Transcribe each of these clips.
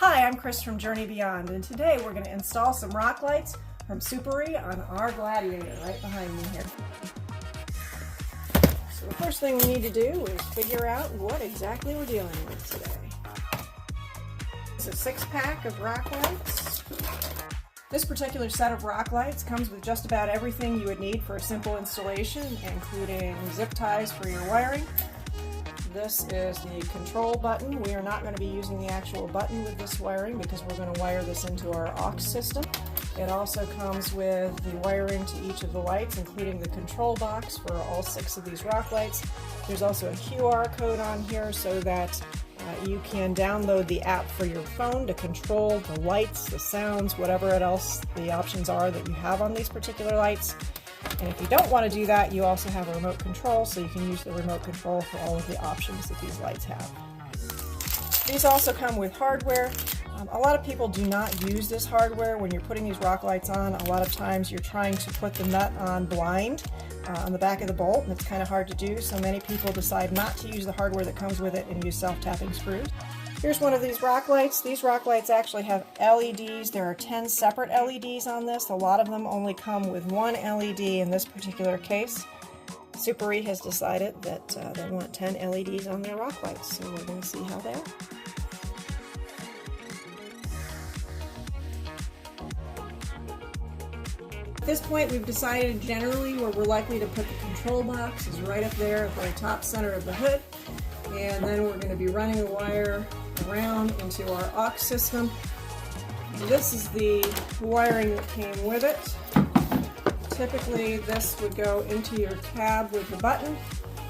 Hi, I'm Chris from Journey Beyond, and today we're going to install some rock lights from Suparee on our Gladiator right behind me here. So the first thing we need to do is figure out what exactly we're dealing with today. It's a 6-pack of rock lights. This particular set of rock lights comes with just about everything you would need for a simple installation, including zip ties for your wiring. This is the control button. We are not going to be using the actual button with this wiring because we're going to wire this into our aux system. It also comes with the wiring to each of the lights, including the control box for all 6 of these rock lights. There's also a QR code on here so that you can download the app for your phone to control the lights, the sounds, whatever else the options are that you have on these particular lights. And if you don't want to do that, you also have a remote control, so you can use the remote control for all of the options that these lights have. These also come with hardware. A lot of people do not use this hardware when you're putting these rock lights on. A lot of times you're trying to put the nut on blind on the back of the bolt, and it's kind of hard to do, so many people decide not to use the hardware that comes with it and use self-tapping screws. Here's one of these rock lights. These rock lights actually have LEDs. There are 10 separate LEDs on this. A lot of them only come with one LED in this particular case. Suparee has decided that they want 10 LEDs on their rock lights, so we're going to see how they are. At this point, we've decided generally where we're likely to put the control box is right up there at the top center of the hood. And then we're going to be running a wire around into our aux system. This is the wiring that came with it. Typically this would go into your cab with the button,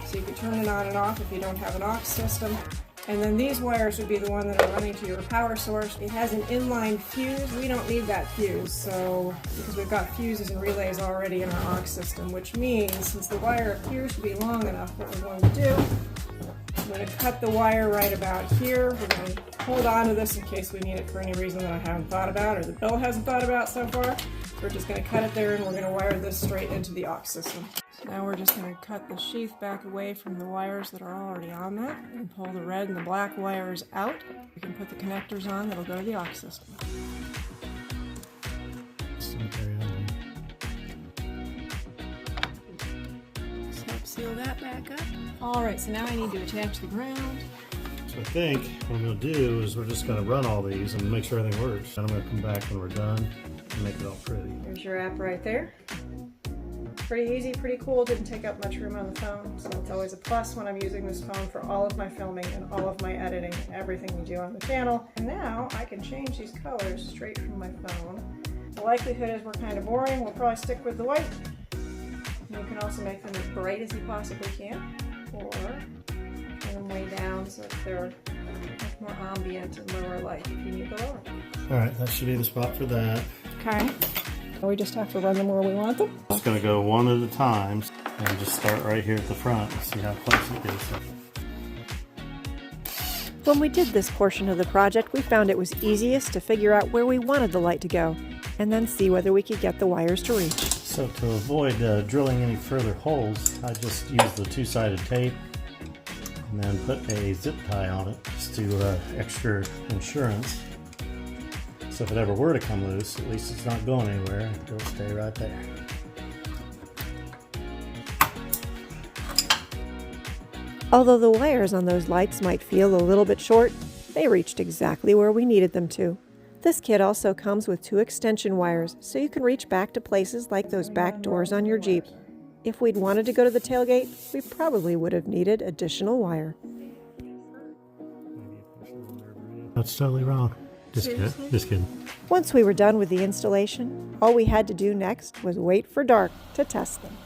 so you can turn it on and off if you don't have an aux system. And then these wires would be the one that are running to your power source. It has an inline fuse. We don't need that fuse, so because we've got fuses and relays already in our aux system, which means since the wire appears to be long enough, what we're going to do, I'm going to cut the wire right about here. We're going to hold on to this in case we need it for any reason that I haven't thought about or the Bill hasn't thought about so far. We're just going to cut it there and we're going to wire this straight into the aux system. So now we're just going to cut the sheath back away from the wires that are already on that and pull the red and the black wires out. We can put the connectors on that'll go to the aux system. Seal that back up. Alright, so now I need to attach the ground. So I think what I'm going to do is we're just going to run all these and make sure everything works. And I'm going to come back when we're done and make it all pretty. There's your app right there. Pretty easy, pretty cool, didn't take up much room on the phone, so it's always a plus when I'm using this phone for all of my filming and all of my editing, everything we do on the channel. And now I can change these colors straight from my phone. The likelihood is we're kind of boring, we'll probably stick with the white. You can also make them as bright as you possibly can, or turn them way down so that they're much more ambient and lower light if you need the lower. Alright, that should be the spot for that. Okay. We just have to run them where we want them. Just going to go one at a time and just start right here at the front and see how close it gets. When we did this portion of the project, we found it was easiest to figure out where we wanted the light to go, and then see whether we could get the wires to reach. So to avoid drilling any further holes, I just used the 2-sided tape and then put a zip tie on it just to extra insurance. So if it ever were to come loose, at least it's not going anywhere. It'll stay right there. Although the wires on those lights might feel a little bit short, they reached exactly where we needed them to. This kit also comes with 2 extension wires, so you can reach back to places like those back doors on your Jeep. If we'd wanted to go to the tailgate, we probably would have needed additional wire. That's totally wrong. Just kidding. Once we were done with the installation, all we had to do next was wait for dark to test them.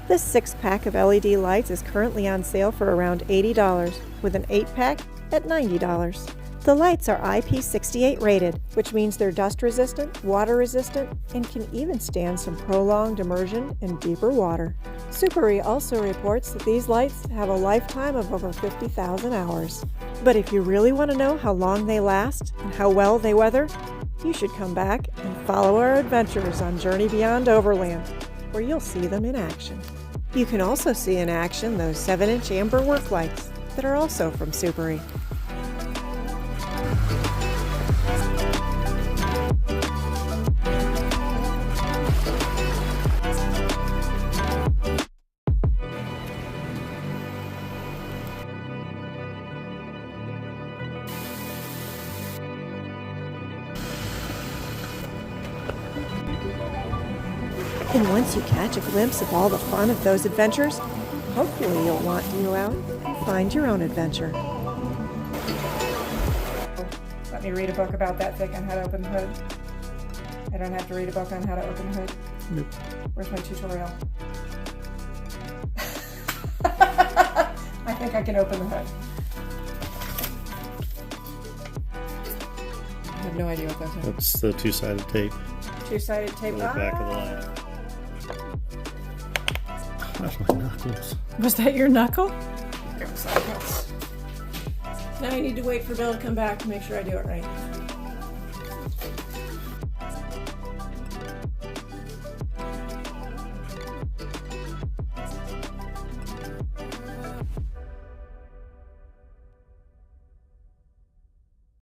This 6-pack of LED lights is currently on sale for around $80, with an 8-pack at $90. The lights are IP68 rated, which means they're dust resistant, water resistant, and can even stand some prolonged immersion in deeper water. Suparee also reports that these lights have a lifetime of over 50,000 hours. But if you really want to know how long they last and how well they weather, you should come back and follow our adventures on Journey Beyond Overland, where you'll see them in action. You can also see in action those 7-inch amber work lights that are also from Suparee. And once you catch a glimpse of all the fun of those adventures, hopefully you'll want to go out and find your own adventure. Let me read a book about that thick on how to open the hood. I don't have to read a book on how to open the hood. Nope. Where's my tutorial? I think I can open the hood. I have no idea what those are. That's the two-sided tape Two-sided tape. on the back of the light. That's my knuckles. Was that your knuckle? It was like this. Now I need to wait for Bill to come back to make sure I do it right.